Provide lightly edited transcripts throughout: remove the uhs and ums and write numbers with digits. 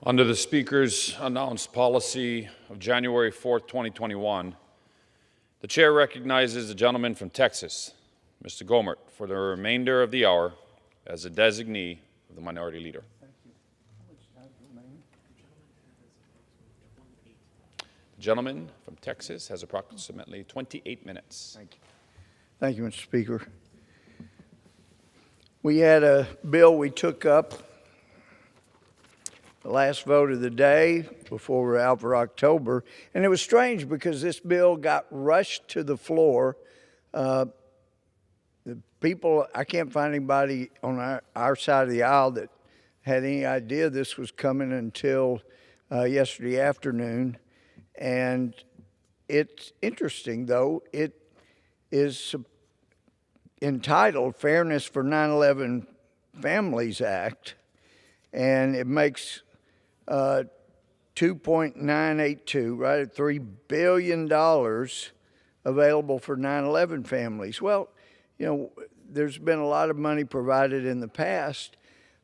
Under the Speaker's announced policy of January 4th, 2021, the Chair recognizes the gentleman from Texas, Mr. Gohmert, for the remainder of the hour as a designee of the Minority Leader. Thank you. How much time remaining? The gentleman from Texas has approximately 28 minutes. Thank you. Thank you, Mr. Speaker. We had a bill we took up the last vote of the day before we're out for October, and it was strange because this bill got rushed to the floor. The people, I can't find anybody on our side of the aisle that had any idea this was coming until yesterday afternoon. And it's interesting, though. It is entitled Fairness for 9/11 Families Act, and it makes 2.982, right at $3 billion available for 9/11 families. Well, you know, there's been a lot of money provided in the past,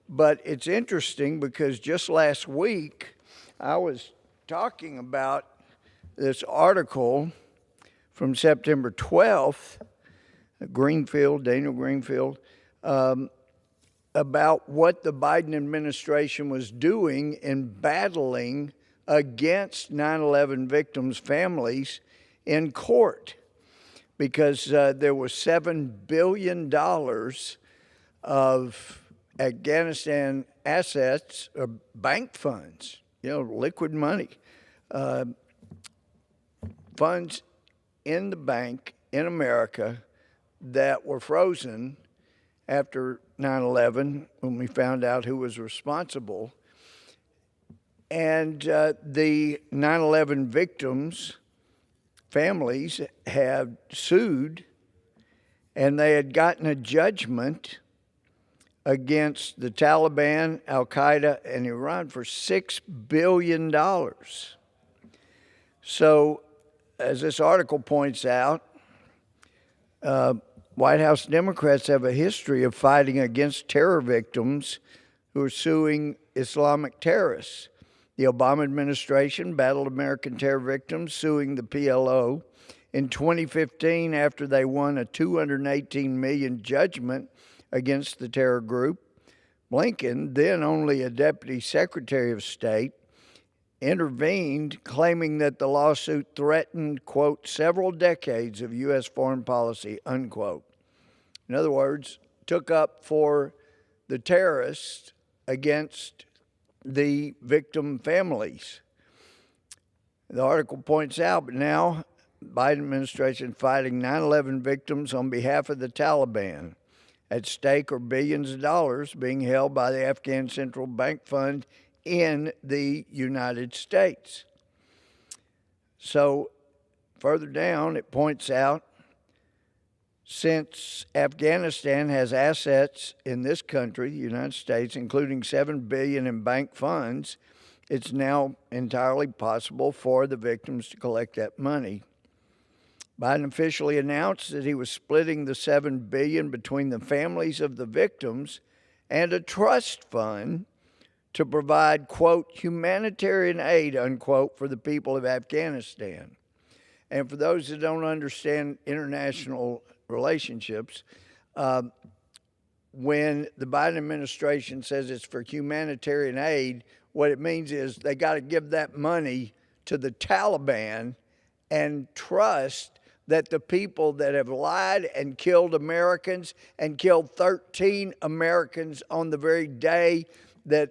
but it's interesting because just last week I was talking about this article from September 12th, Daniel Greenfield, about what the Biden administration was doing in battling against 9/11 victims' families in court, because there was $7 billion of Afghanistan assets, or bank funds, liquid money, funds in the bank in America that were frozen after 9/11 when we found out who was responsible. And the 9/11 victims' families have sued, and they had gotten a judgment against the Taliban, Al-Qaeda, and Iran for $6 billion. So, as this article points out, White House Democrats have a history of fighting against terror victims who are suing Islamic terrorists. The Obama administration battled American terror victims suing the PLO. In 2015, after they won a $218 million judgment against the terror group, Blinken, then only a Deputy Secretary of State, intervened, claiming that the lawsuit threatened, quote, several decades of U.S. foreign policy, unquote. In other words, took up for the terrorists against the victim families. The article points out, but now Biden administration fighting 9/11 victims on behalf of the Taliban. At stake are billions of dollars being held by the Afghan Central Bank Fund in the United States. So further down, it points out, since Afghanistan has assets in this country, the United States, including $7 billion in bank funds, it's now entirely possible for the victims to collect that money. Biden officially announced that he was splitting the $7 billion between the families of the victims and a trust fund to provide, quote, humanitarian aid, unquote, for the people of Afghanistan. And for those that don't understand international relationships, when the Biden administration says it's for humanitarian aid, what it means is they got to give that money to the Taliban and trust that the people that have lied and killed Americans and killed 13 Americans on the very day that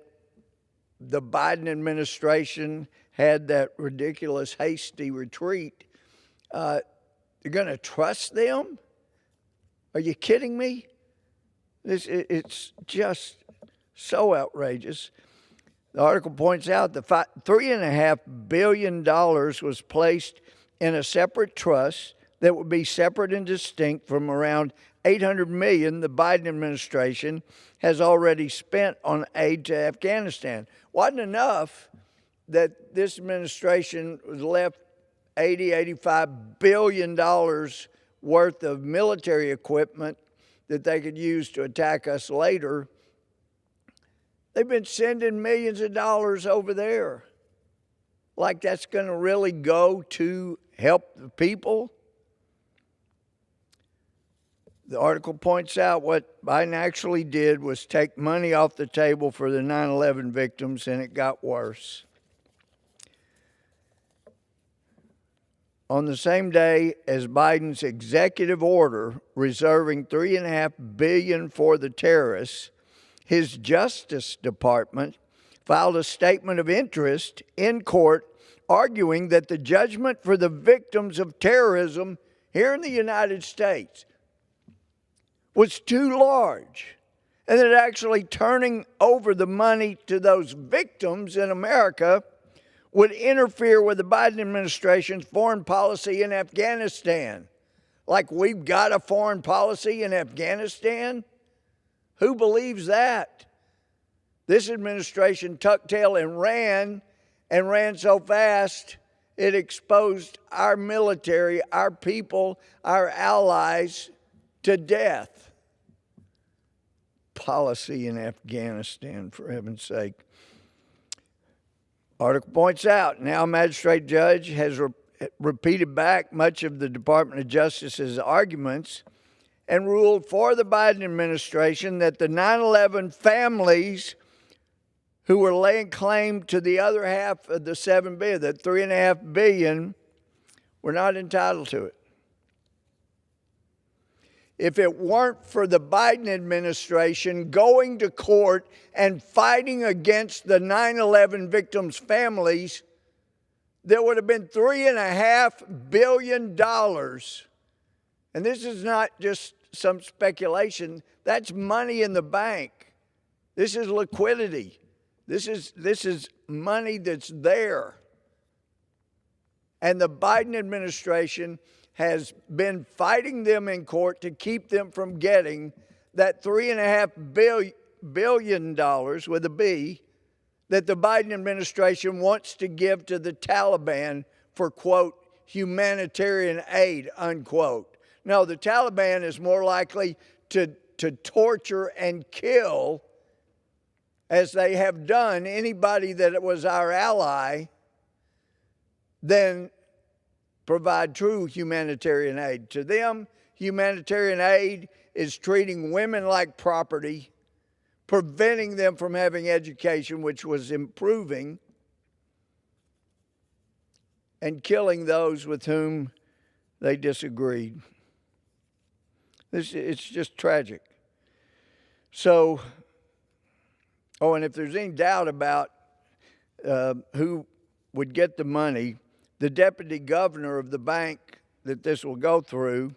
the Biden administration had that ridiculous hasty retreat, you're going to trust them? Are you kidding me? It's just so outrageous. The article points out that $3.5 billion was placed in a separate trust that would be separate and distinct from around $800 million the Biden administration has already spent on aid to Afghanistan. Wasn't enough that this administration was left $85 billion worth of military equipment that they could use to attack us later. They've been sending millions of dollars over there. Like that's going to really go to help the people? The article points out what Biden actually did was take money off the table for the 9/11 victims, and it got worse. On the same day as Biden's executive order reserving $3.5 billion for the terrorists, his Justice Department filed a statement of interest in court arguing that the judgment for the victims of terrorism here in the United States was too large, and that actually turning over the money to those victims in America would interfere with the Biden administration's foreign policy in Afghanistan. Like we've got a foreign policy in Afghanistan? Who believes that? This administration tucked tail and ran so fast it exposed our military, our people, our allies to death. Policy in Afghanistan, for heaven's sake. Article points out, now a magistrate judge has repeated back much of the Department of Justice's arguments and ruled for the Biden administration that the 9/11 families who were laying claim to the other half of the $7 billion, that $3.5 billion, were not entitled to it. If it weren't for the Biden administration going to court and fighting against the 9/11 victims' families, there would have been $3.5 billion. And this is not just some speculation. That's money in the bank. This is liquidity. This is money that's there. And the Biden administration has been fighting them in court to keep them from getting that $3.5 billion with a B that the Biden administration wants to give to the Taliban for, quote, humanitarian aid, unquote. No, the Taliban is more likely to torture and kill, as they have done anybody that was our ally, than provide true humanitarian aid. To them, humanitarian aid is treating women like property, preventing them from having education, which was improving, and killing those with whom they disagreed. It's just tragic. So, and if there's any doubt about who would get the money, the deputy governor of the bank that this will go through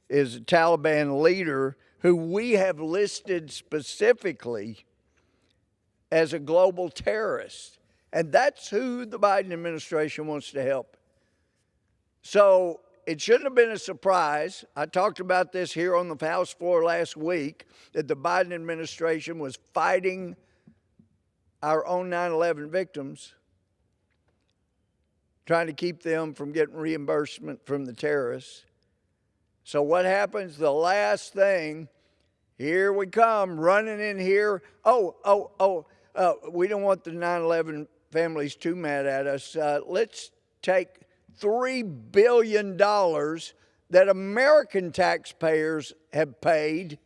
is a Taliban leader who we have listed specifically as a global terrorist. And that's who the Biden administration wants to help. So it shouldn't have been a surprise. I talked about this here on the House floor last week, that the Biden administration was fighting our own 9/11 victims, trying to keep them from getting reimbursement from the terrorists. So what happens? The last thing, here we come, running in here. We don't want the 9/11 families too mad at us. Let's take $3 billion that American taxpayers have paid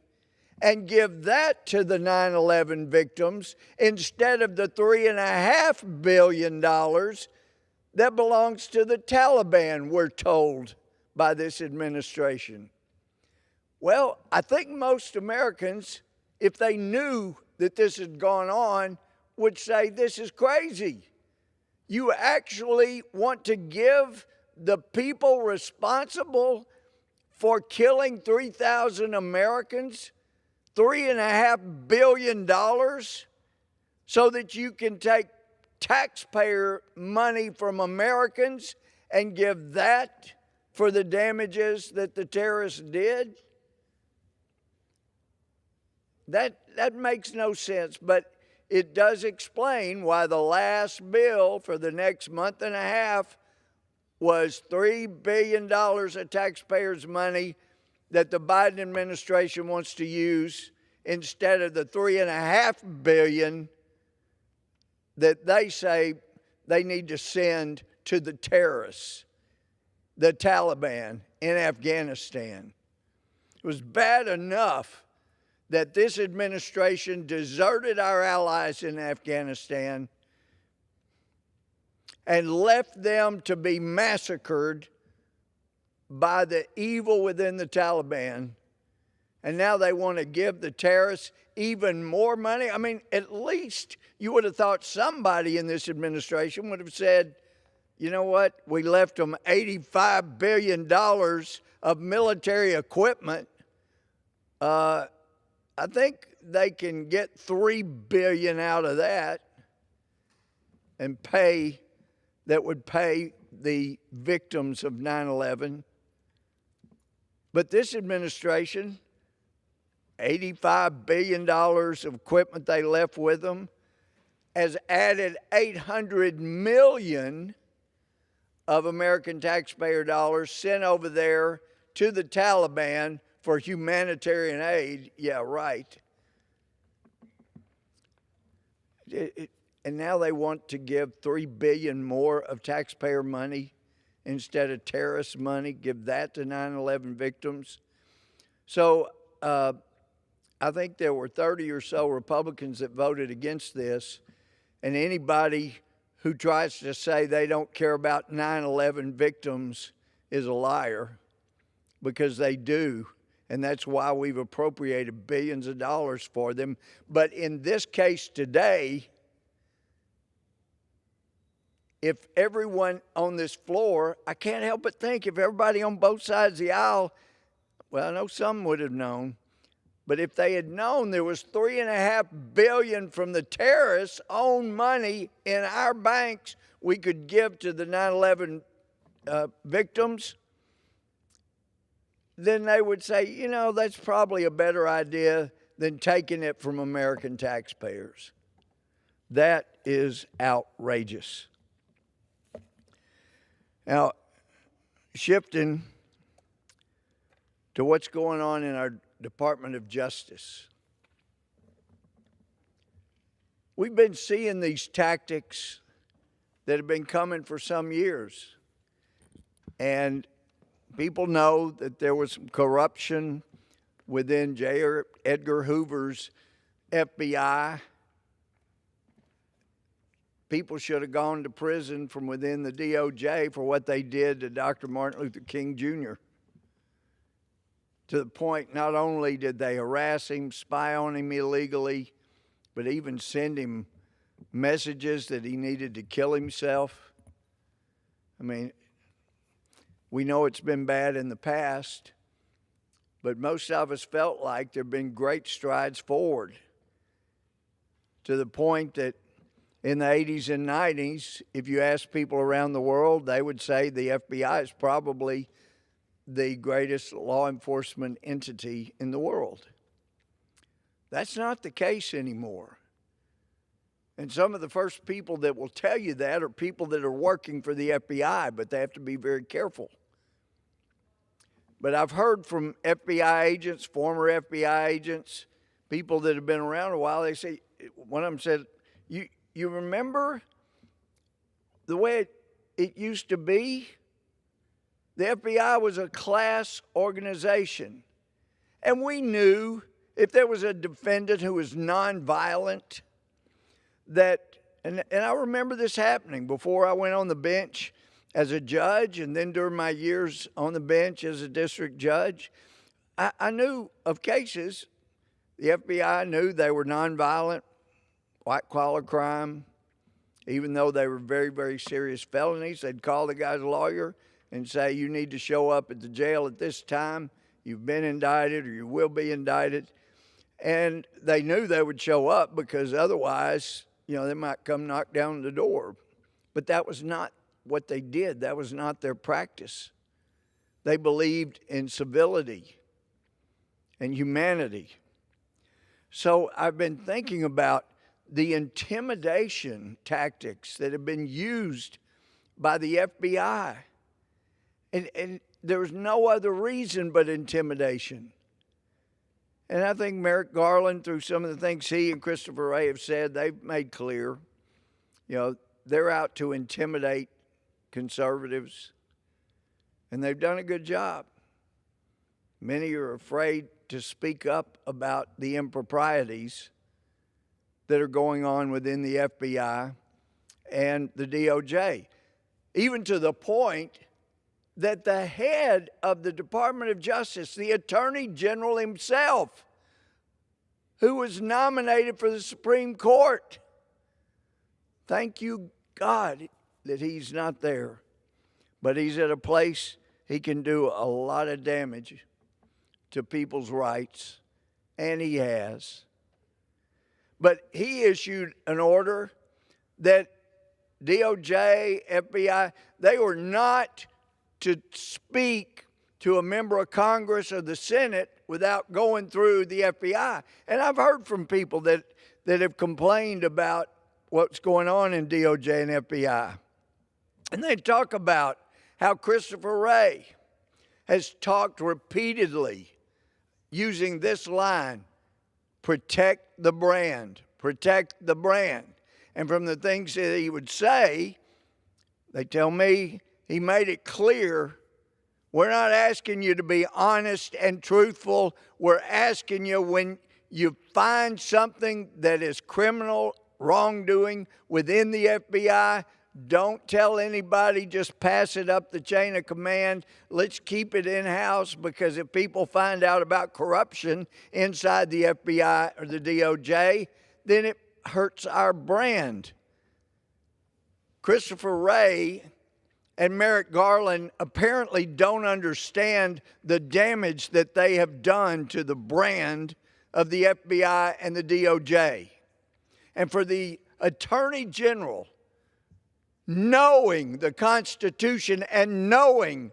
and give that to the 9/11 victims instead of the $3.5 billion that belongs to the Taliban, we're told by this administration. Well, I think most Americans, if they knew that this had gone on, would say this is crazy. You actually want to give the people responsible for killing 3,000 Americans $3.5 billion so that you can take taxpayer money from Americans and give that for the damages that the terrorists did? That makes no sense, but it does explain why the last bill for the next month and a half was $3 billion of taxpayers' money that the Biden administration wants to use instead of the $3.5 billion that they say they need to send to the terrorists, the Taliban in Afghanistan. It was bad enough that this administration deserted our allies in Afghanistan and left them to be massacred by the evil within the Taliban. And now they want to give the terrorists even more money. I mean, at least you would have thought somebody in this administration would have said, you know what, we left them $85 billion of military equipment. I think they can get $3 billion out of that and that would pay the victims of 9/11. But this administration, $85 billion of equipment they left with them, has added $800 million of American taxpayer dollars sent over there to the Taliban for humanitarian aid. Yeah, right. And now they want to give $3 billion more of taxpayer money instead of terrorist money, give that to 9/11 victims. So I think there were 30 or so Republicans that voted against this, and anybody who tries to say they don't care about 9/11 victims is a liar, because they do, and that's why we've appropriated billions of dollars for them. But in this case today, if everyone on this floor, I can't help but think if everybody on both sides of the aisle, well, I know some would have known, but if they had known there was $3.5 billion from the terrorists' own money in our banks we could give to the 9/11 victims, then they would say, you know, that's probably a better idea than taking it from American taxpayers. That is outrageous. Now, shifting to what's going on in our Department of Justice. We've been seeing these tactics that have been coming for some years. And people know that there was some corruption within J. Edgar Hoover's FBI. People should have gone to prison from within the DOJ for what they did to Dr. Martin Luther King Jr. To the point, not only did they harass him, spy on him illegally, but even send him messages that he needed to kill himself. I mean, we know it's been bad in the past, but most of us felt like there have been great strides forward, to the point that in the 80s and 90s, if you ask people around the world, they would say the FBI is probably the greatest law enforcement entity in the world. That's not the case anymore. And some of the first people that will tell you that are people that are working for the FBI, but they have to be very careful. But I've heard from FBI agents, former FBI agents, people that have been around a while, they say, one of them said, you remember the way it used to be? The FBI was a class organization. And we knew if there was a defendant who was nonviolent, that, and I remember this happening before I went on the bench as a judge, and then during my years on the bench as a district judge, I knew of cases, the FBI knew they were nonviolent, white-collar crime. Even though they were very, very serious felonies, they'd call the guy's lawyer and say, you need to show up at the jail at this time. You've been indicted or you will be indicted. And they knew they would show up because otherwise, you know, they might come knock down the door. But that was not what they did. That was not their practice. They believed in civility and humanity. So I've been thinking about the intimidation tactics that have been used by the FBI. And there was no other reason but intimidation. And I think Merrick Garland, through some of the things he and Christopher Wray have said, they've made clear You know, they're out to intimidate conservatives, and they've done a good job. Many are afraid to speak up about the improprieties that are going on within the FBI and the DOJ, even to the point that the head of the Department of Justice, the Attorney General himself, who was nominated for the Supreme Court, thank you, God, that he's not there, but he's at a place he can do a lot of damage to people's rights, and he has. But he issued an order that DOJ, FBI, they were not to speak to a member of Congress or the Senate without going through the FBI. And I've heard from people that have complained about what's going on in DOJ and FBI. And they talk about how Christopher Wray has talked repeatedly using this line, protect the brand, protect the brand. And from the things that he would say, they tell me he made it clear, we're not asking you to be honest and truthful. We're asking you, when you find something that is criminal wrongdoing within the FBI, don't tell anybody, just pass it up the chain of command. Let's keep it in-house, because if people find out about corruption inside the FBI or the DOJ, then it hurts our brand. Christopher Wray and Merrick Garland apparently don't understand the damage that they have done to the brand of the FBI and the DOJ. And for the Attorney General, knowing the Constitution and knowing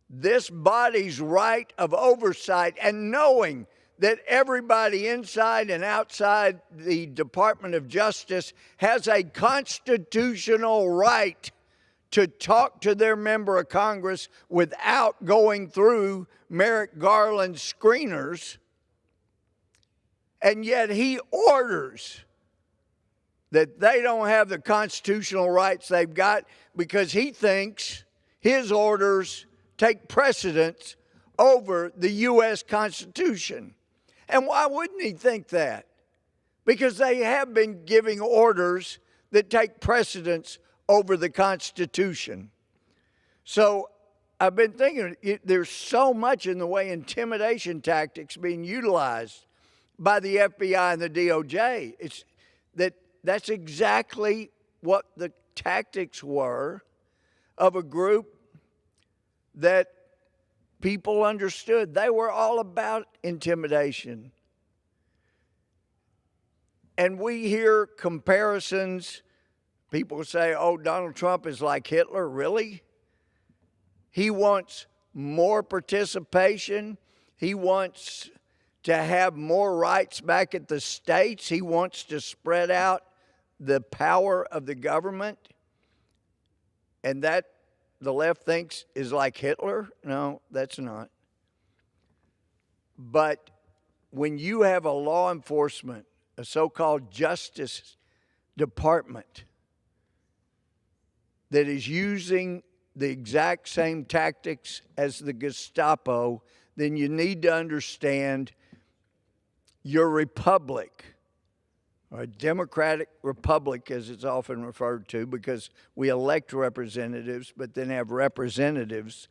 this body's right of oversight, and knowing that everybody inside and outside the Department of Justice has a constitutional right to talk to their member of Congress without going through Merrick Garland's screeners, and yet he orders that they don't have the constitutional rights they've got, because he thinks his orders take precedence over the U.S. Constitution. And why wouldn't he think that? Because they have been giving orders that take precedence over the Constitution. So I've been thinking, there's so much in the way intimidation tactics being utilized by the FBI and the DOJ. It's that's exactly what the tactics were of a group that people understood. They were all about intimidation. And we hear comparisons. People say, oh, Donald Trump is like Hitler. Really? He wants more participation. He wants to have more rights back at the states. He wants to spread out the power of the government. And that the left thinks is like Hitler? No, that's not. But when you have a law enforcement, a so-called Justice Department, that is using the exact same tactics as the Gestapo, then you need to understand your republic, or a democratic republic as it's often referred to, because we elect representatives, but then have representatives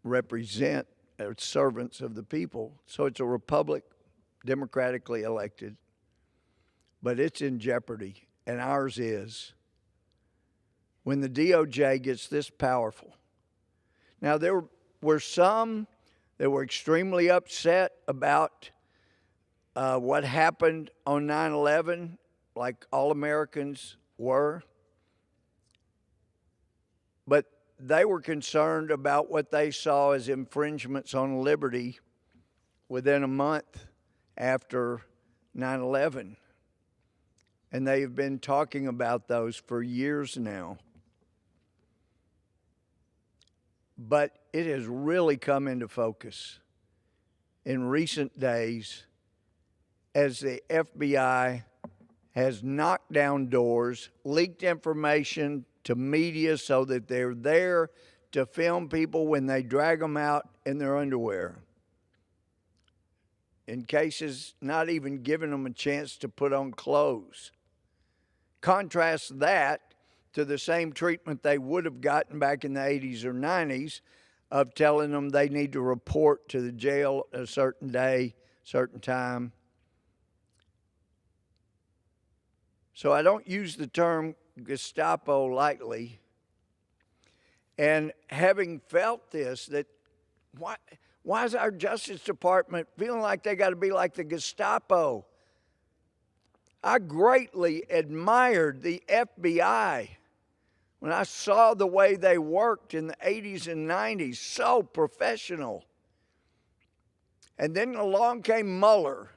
represent as servants of the people. So it's a republic, democratically elected, but it's in jeopardy, and ours is. When the DOJ gets this powerful. Now, there were some that were extremely upset about what happened on 9/11, like all Americans were. But they were concerned about what they saw as infringements on liberty within a month after 9/11. And they've been talking about those for years now. But it has really come into focus in recent days as the FBI has knocked down doors, leaked information to media so that they're there to film people when they drag them out in their underwear. In cases, not even giving them a chance to put on clothes. Contrast that to the same treatment they would have gotten back in the 80s or 90s of telling them they need to report to the jail a certain day, certain time. So I don't use the term Gestapo lightly. And having felt this, that why is our Justice Department feeling like they got to be like the Gestapo? I greatly admired the FBI when I saw the way they worked in the 80s and 90s, so professional. And then along came Mueller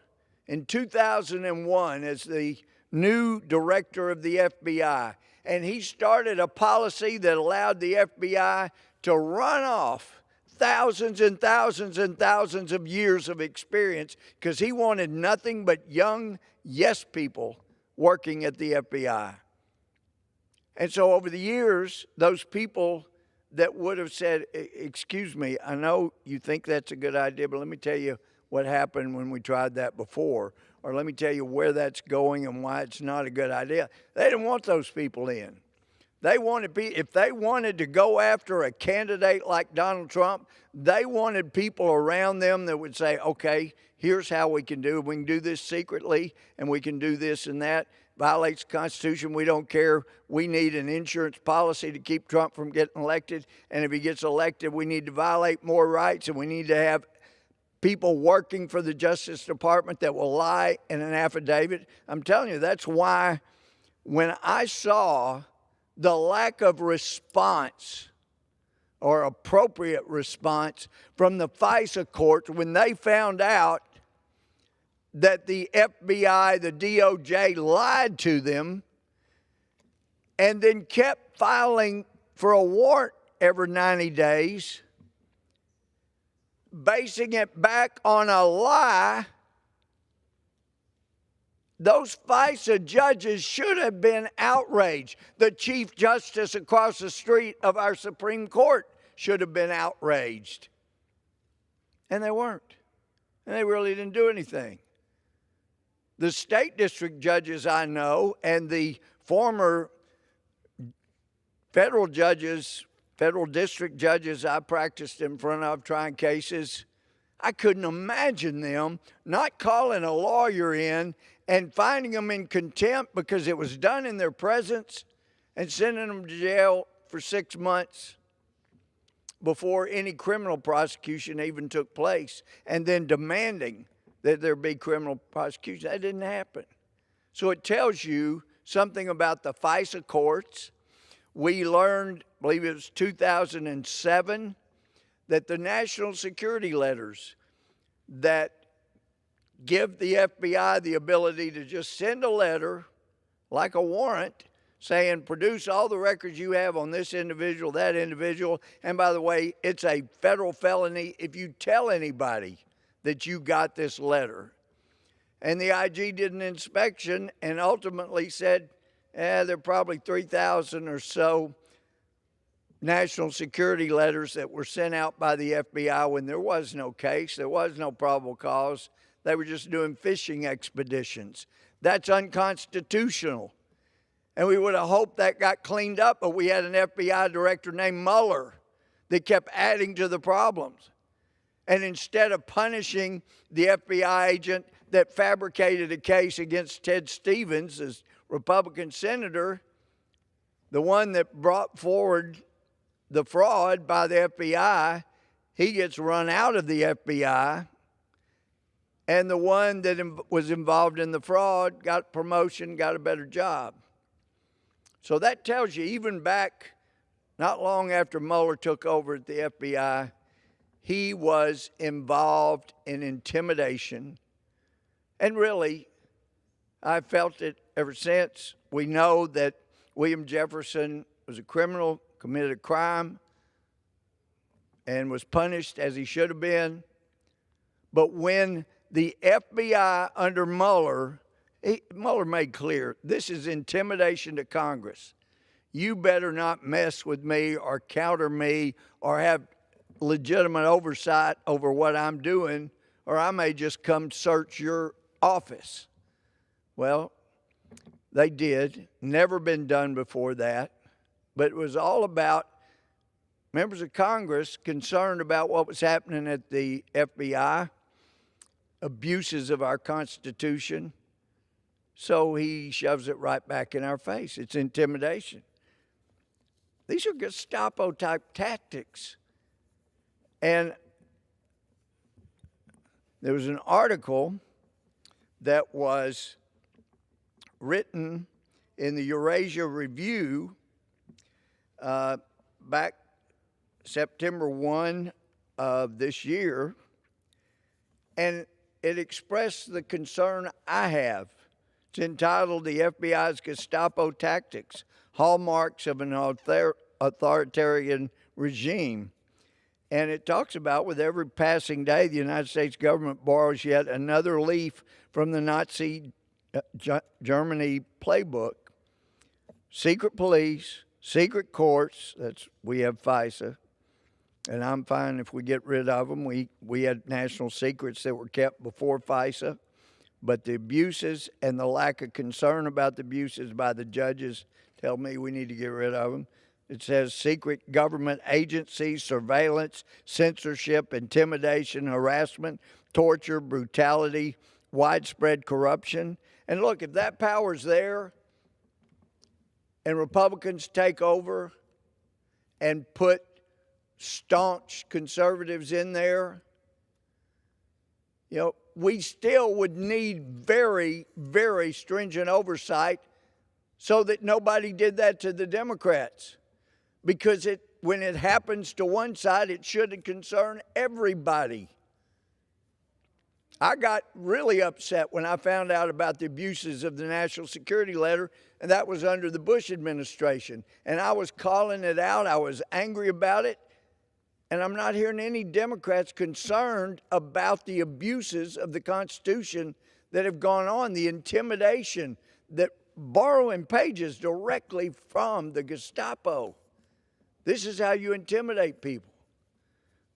in 2001 as the new director of the FBI. And he started a policy that allowed the FBI to run off thousands and thousands and thousands of years of experience because he wanted nothing but young yes people working at the FBI. And so over the years, those people that would have said, excuse me, I know you think that's a good idea, but let me tell you what happened when we tried that before, or let me tell you where that's going and why it's not a good idea. They didn't want those people in. They wanted, if they wanted to go after a candidate like Donald Trump, they wanted people around them that would say, okay, here's how we can do it. We can do this secretly, and we can do this and that. Violates the Constitution, we don't care. We need an insurance policy to keep Trump from getting elected. And if he gets elected, we need to violate more rights, and we need to have people working for the Justice Department that will lie in an affidavit. I'm telling you, that's why when I saw the lack of response or appropriate response from the FISA courts when they found out that the FBI, the DOJ lied to them and then kept filing for a warrant every 90 days, basing it back on a lie, those FISA judges should have been outraged. The Chief Justice across the street of our Supreme Court should have been outraged. And they weren't. And they really didn't do anything. The state district judges I know and the former federal judges, federal district judges I practiced in front of trying cases, I couldn't imagine them not calling a lawyer in and finding them in contempt because it was done in their presence and sending them to jail for 6 months before any criminal prosecution even took place, and then demanding that there be criminal prosecution. That didn't happen. So it tells you something about the FISA courts. We learned, I believe it was 2007, that the national security letters that give the FBI the ability to just send a letter, like a warrant, saying, produce all the records you have on this individual, that individual. And by the way, it's a federal felony if you tell anybody that you got this letter. And the IG did an inspection and ultimately said, there are probably 3,000 or so national security letters that were sent out by the FBI when there was no case, there was no probable cause. They were just doing fishing expeditions. That's unconstitutional. And we would have hoped that got cleaned up, but we had an FBI director named Mueller that kept adding to the problems. And instead of punishing the FBI agent that fabricated a case against Ted Stevens, as Republican senator, the one that brought forward the fraud by the FBI, he gets run out of the FBI. And the one that was involved in the fraud got promotion, got a better job. So that tells you, even back not long after Mueller took over at the FBI, he was involved in intimidation. And really, I felt it ever since. We know that William Jefferson was a criminal, committed a crime, and was punished as he should have been. But when the FBI under Mueller Mueller made clear this is intimidation to Congress. You better not mess with me or counter me or have legitimate oversight over what I'm doing, or I may just come search your office. Well, they did. Never been done before that. But it was all about members of Congress concerned about what was happening at the FBI, abuses of our Constitution. So he shoves it right back in our face. It's intimidation. These are Gestapo-type tactics. And there was an article that was written in the Eurasia Review back September 1 of this year, and it expressed the concern I have. It's entitled "The FBI's Gestapo Tactics, Hallmarks of an Authoritarian Regime." And it talks about, with every passing day, the United States government borrows yet another leaf from the Nazi Germany playbook. Secret police, secret courts, we have FISA, and I'm fine if we get rid of them. We had national secrets that were kept before FISA, but the abuses and the lack of concern about the abuses by the judges tell me we need to get rid of them. It says secret government agencies, surveillance, censorship, intimidation, harassment, torture, brutality, widespread corruption. And look, if that power's there and Republicans take over and put staunch conservatives in there, we still would need very, very stringent oversight so that nobody did that to the Democrats. Because when it happens to one side, it shouldn't concern everybody. I got really upset when I found out about the abuses of the national security letter, and that was under the Bush administration. And I was calling it out. I was angry about it. And I'm not hearing any Democrats concerned about the abuses of the Constitution that have gone on, the intimidation, that borrowing pages directly from the Gestapo. This is how you intimidate people.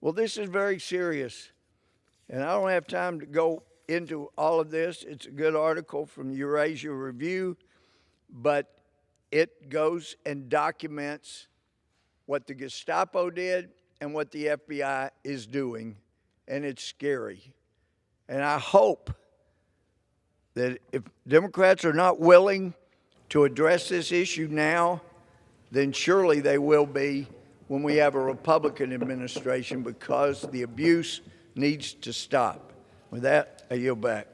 Well, this is very serious. And I don't have time to go into all of this. It's a good article from Eurasia Review, but it goes and documents what the Gestapo did and what the FBI is doing, and it's scary. And I hope that if Democrats are not willing to address this issue now, then surely they will be when we have a Republican administration, because the abuse needs to stop. With that, I yield back.